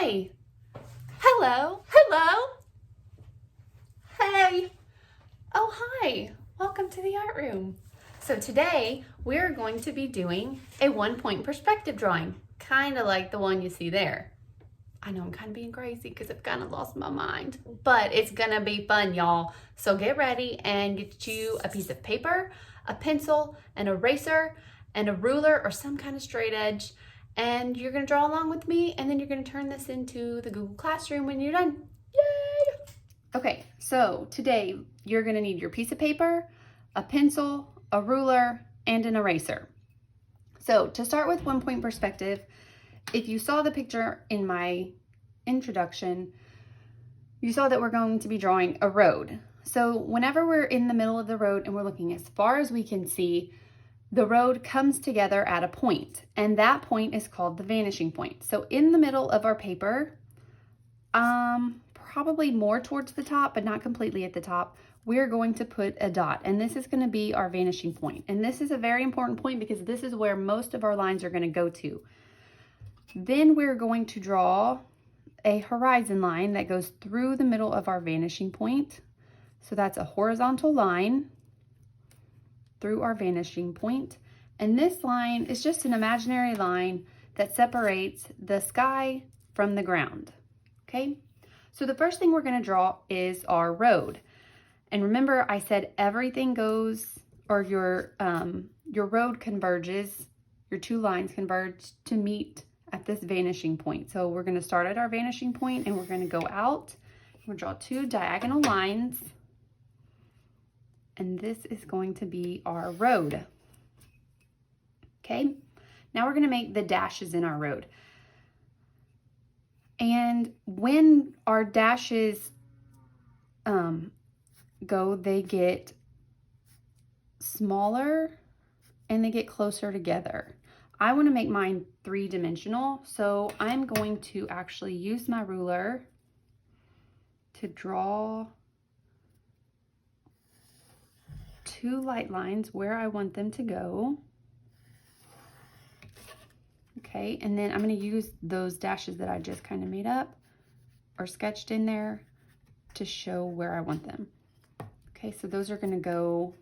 Hi. Hello. Hello. Hey. Oh, hi. Welcome to the art room. So today we're going to be doing a 1-point perspective drawing, kind of like the one you see there. I know I'm kind of being crazy because I've kind of lost my mind, but it's gonna be fun, y'all. So get ready and get you a piece of paper, a pencil, an eraser, and a ruler or some kind of straight edge. And you're gonna draw along with me, and then you're gonna turn this into the Google Classroom when you're done. Yay! Okay, so today you're gonna need your piece of paper, a pencil, a ruler, and an eraser. So to start with 1-point perspective, if you saw the picture in my introduction, you saw that we're going to be drawing a road. So whenever we're in the middle of the road and we're looking as far as we can see, the road comes together at a point, and that point is called the vanishing point. So in the middle of our paper, probably more towards the top, but not completely at the top, we're going to put a dot, and this is going to be our vanishing point. And this is a very important point because this is where most of our lines are going to go to. Then we're going to draw a horizon line that goes through the middle of our vanishing point. So that's a horizontal line through our vanishing point. And this line is just an imaginary line that separates the sky from the ground. Okay, so the first thing we're going to draw is our road. And remember, I said everything goes, or your road converges, your two lines converge to meet at this vanishing point. So we're going to start at our vanishing point and we're going to go out. We'll draw two diagonal lines. And this is going to be our road. Okay, now we're going to make the dashes in our road. And when our dashes go, they get smaller and they get closer together. I want to make mine 3-dimensional, so I'm going to actually use my ruler to draw 2 light lines where I want them to go. Okay, and then I'm going to use those dashes that I just kind of made up or sketched in there to show where I want them. Okay, so those are going to go,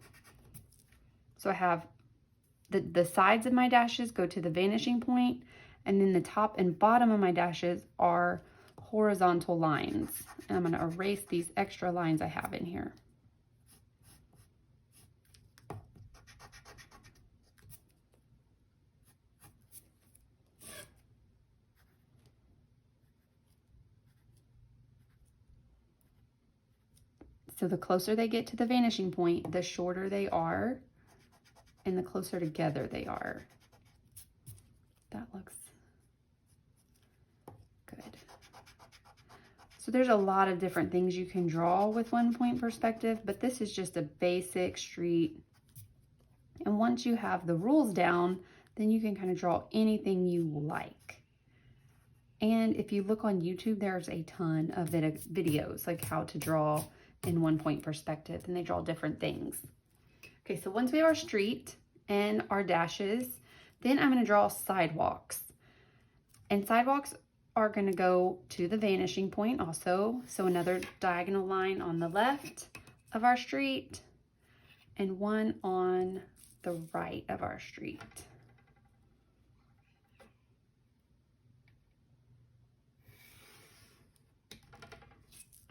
so I have the sides of my dashes go to the vanishing point, and then the top and bottom of my dashes are horizontal lines. And I'm going to erase these extra lines I have in here. So the closer they get to the vanishing point, the shorter they are, and the closer together they are. That looks good. So there's a lot of different things you can draw with 1-point perspective, but this is just a basic street. And once you have the rules down, then you can kind of draw anything you like. And if you look on YouTube, there's a ton of videos like how to draw in 1-point perspective, and they draw different things. Okay, so once we have our street and our dashes, then I'm going to draw sidewalks. And sidewalks are going to go to the vanishing point also. So another diagonal line on the left of our street and one on the right of our street.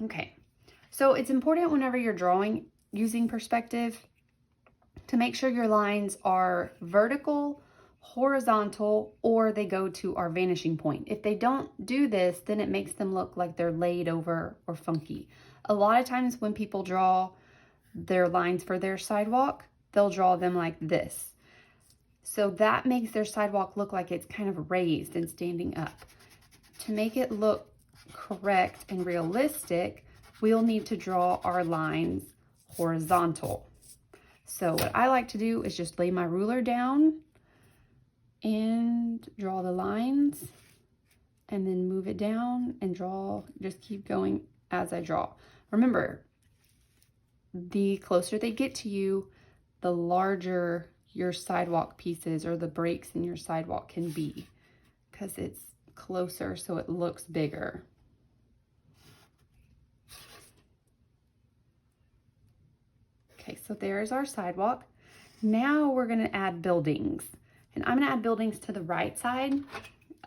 Okay, so it's important whenever you're drawing using perspective to make sure your lines are vertical, horizontal, or they go to our vanishing point. If they don't do this, then it makes them look like they're laid over or funky. A lot of times when people draw their lines for their sidewalk, they'll draw them like this. So that makes their sidewalk look like it's kind of raised and standing up. To make it look correct and realistic, we'll need to draw our lines horizontal. So what I like to do is just lay my ruler down and draw the lines and then move it down and draw, just keep going as I draw. Remember, the closer they get to you, the larger your sidewalk pieces or the breaks in your sidewalk can be, because it's closer so it looks bigger. Okay, so there's our sidewalk. Now we're gonna add buildings. And I'm gonna add buildings to the right side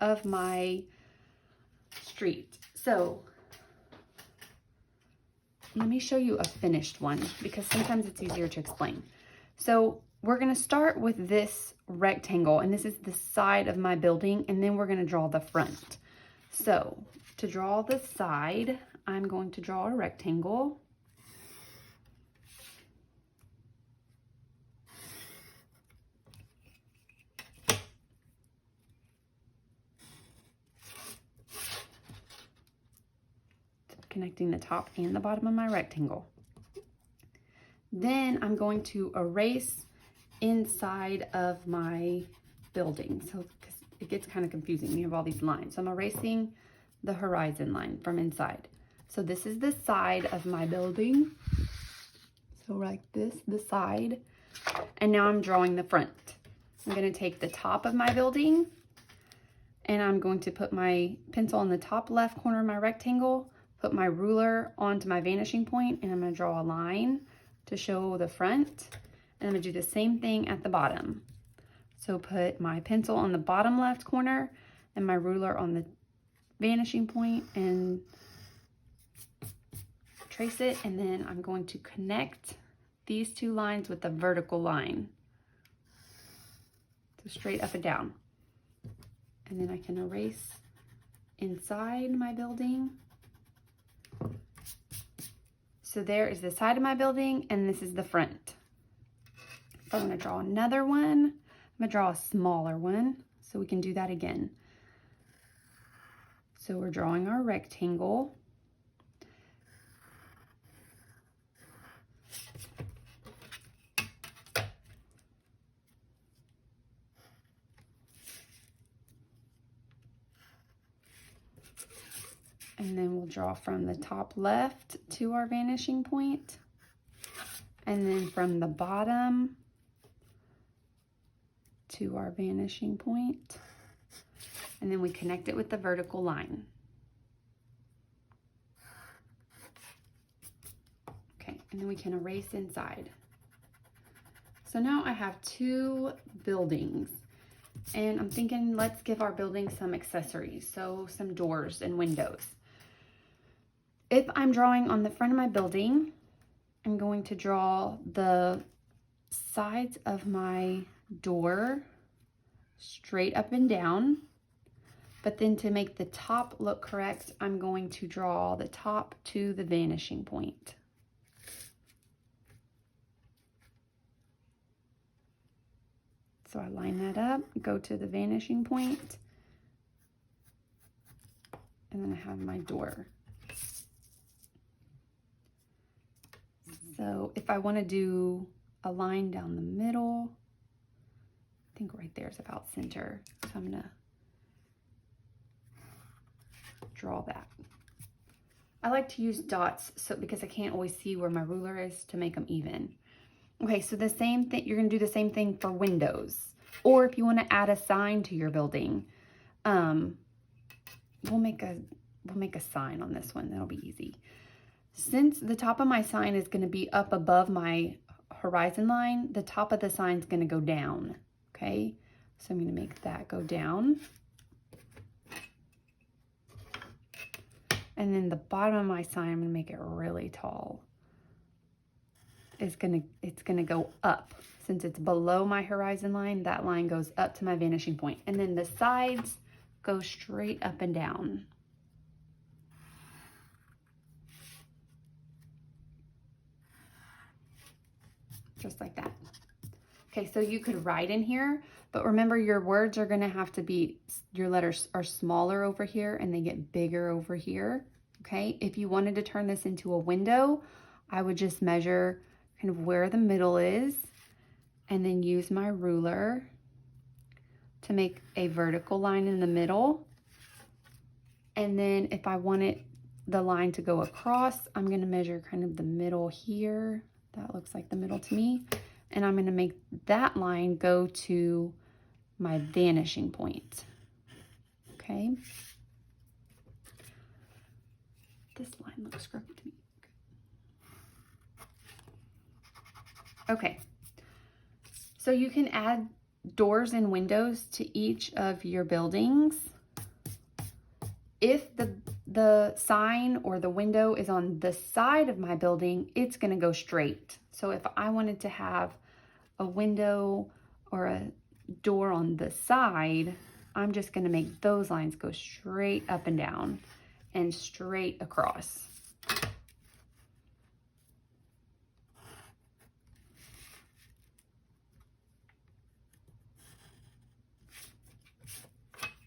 of my street. So let me show you a finished one because sometimes it's easier to explain. So we're gonna start with this rectangle, and this is the side of my building, and then we're gonna draw the front. So to draw the side, I'm going to draw a rectangle. Connecting the top and the bottom of my rectangle. Then I'm going to erase inside of my building. So because it gets kind of confusing, you have all these lines. So I'm erasing the horizon line from inside. So this is the side of my building. So like this, the side. And now I'm drawing the front. I'm going to take the top of my building and I'm going to put my pencil on the top left corner of my rectangle, put my ruler onto my vanishing point, and I'm going to draw a line to show the front. And I'm going to do the same thing at the bottom. So put my pencil on the bottom left corner and my ruler on the vanishing point and trace it. And then I'm going to connect these two lines with the vertical line. So straight up and down. And then I can erase inside my building. So there is the side of my building and this is the front. So I'm going to draw another one. I'm going to draw a smaller one so we can do that again. So we're drawing our rectangle. And then we'll draw from the top left to our vanishing point. And then from the bottom to our vanishing point. And then we connect it with the vertical line. Okay, and then we can erase inside. So now I have two buildings. And I'm thinking let's give our building some accessories. So some doors and windows. If I'm drawing on the front of my building, I'm going to draw the sides of my door straight up and down. But then to make the top look correct, I'm going to draw the top to the vanishing point. So I line that up, go to the vanishing point, and then I have my door. So if I want to do a line down the middle, I think right there is about center. So I'm going to draw that. I like to use dots because I can't always see where my ruler is to make them even. Okay, so the same thing, you're going to do the same thing for windows. Or if you want to add a sign to your building, we'll make a sign on this one. That'll be easy. Since the top of my sign is going to be up above my horizon line, the top of the sign is going to go down, okay? So I'm going to make that go down. And then the bottom of my sign, I'm going to make it really tall. It's going to go up. Since it's below my horizon line, that line goes up to my vanishing point. And then the sides go straight up and down. Just like that. Okay, so you could write in here, but remember your words are going to have to be, your letters are smaller over here and they get bigger over here. Okay, if you wanted to turn this into a window, I would just measure kind of where the middle is and then use my ruler to make a vertical line in the middle. And then if I wanted the line to go across, I'm going to measure kind of the middle here. That looks like the middle to me. And I'm going to make that line go to my vanishing point. Okay. This line looks crooked to me. Okay. So you can add doors and windows to each of your buildings. If the sign or the window is on the side of my building, it's going to go straight. So if I wanted to have a window or a door on the side, I'm just going to make those lines go straight up and down and straight across.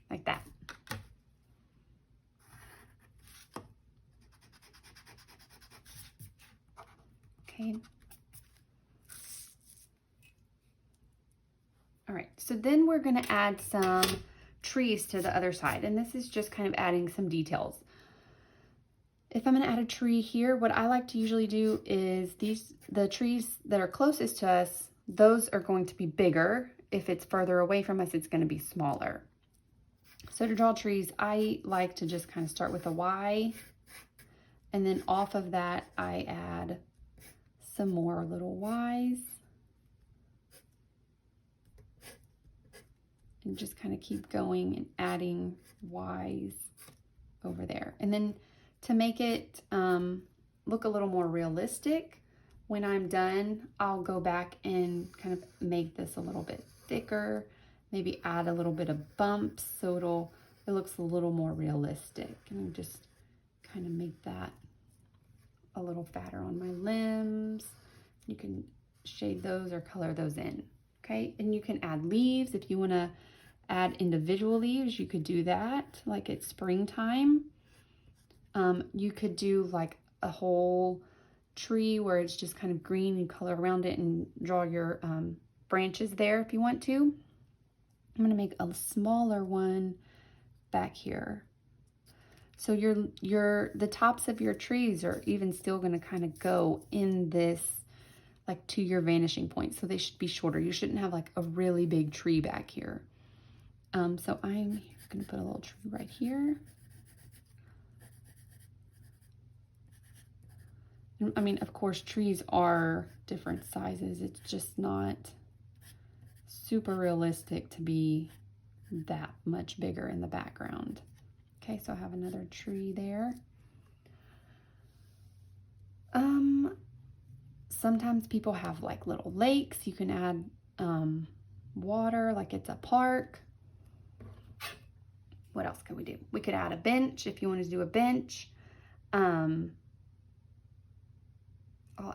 Like that. Okay. All right, so then we're going to add some trees to the other side, and this is just kind of adding some details. If I'm going to add a tree here, what I like to usually do is the trees that are closest to us, those are going to be bigger. If it's further away from us, it's going to be smaller. So to draw trees, I like to just kind of start with a Y, and then off of that, I add some more little Ys. And just kind of keep going and adding Ys over there. And then to make it look a little more realistic, when I'm done, I'll go back and kind of make this a little bit thicker, maybe add a little bit of bumps so it looks a little more realistic. And just kind of make that a little fatter on my limbs. You can shade those or color those in, okay? And you can add leaves if you want to add individual leaves. You could do that, like it's springtime. You could do like a whole tree where it's just kind of green and color around it and draw your branches there if you want to. I'm gonna make a smaller one back here. So the tops of your trees are even still gonna kind of go in this, like to your vanishing point. So they should be shorter. You shouldn't have like a really big tree back here. So I'm gonna put a little tree right here. I mean, of course, trees are different sizes. It's just not super realistic to be that much bigger in the background. Okay, so I have another tree there. Sometimes people have like little lakes. You can add water, like it's a park. What else can we do? We could add a bench if you want to do a bench. I'll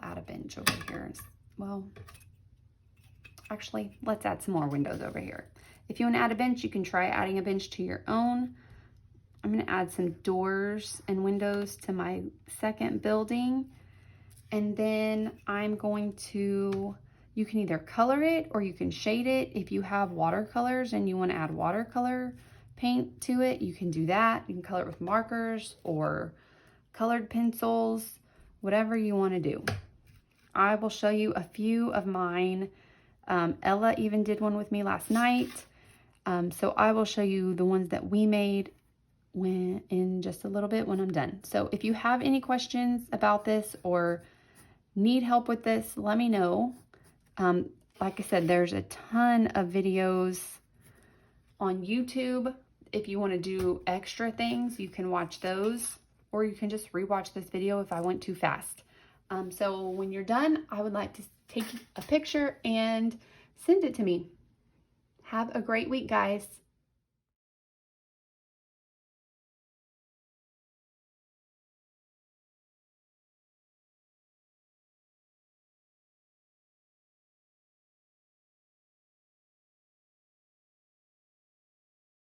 add a bench over here. Well, actually, let's add some more windows over here. If you want to add a bench, you can try adding a bench to your own. I'm going to add some doors and windows to my second building. And then I'm going to, you can either color it or you can shade it. If you have watercolors and you want to add watercolor paint to it, you can do that. You can color it with markers or colored pencils, whatever you want to do. I will show you a few of mine. Ella even did one with me last night. So I will show you the ones that we made in just a little bit when I'm done. So if you have any questions about this or need help with this, let me know. Like I said, there's a ton of videos on YouTube. If you want to do extra things, you can watch those, or you can just rewatch this video if I went too fast. So when you're done, I would like to take a picture and send it to me. Have a great week, guys.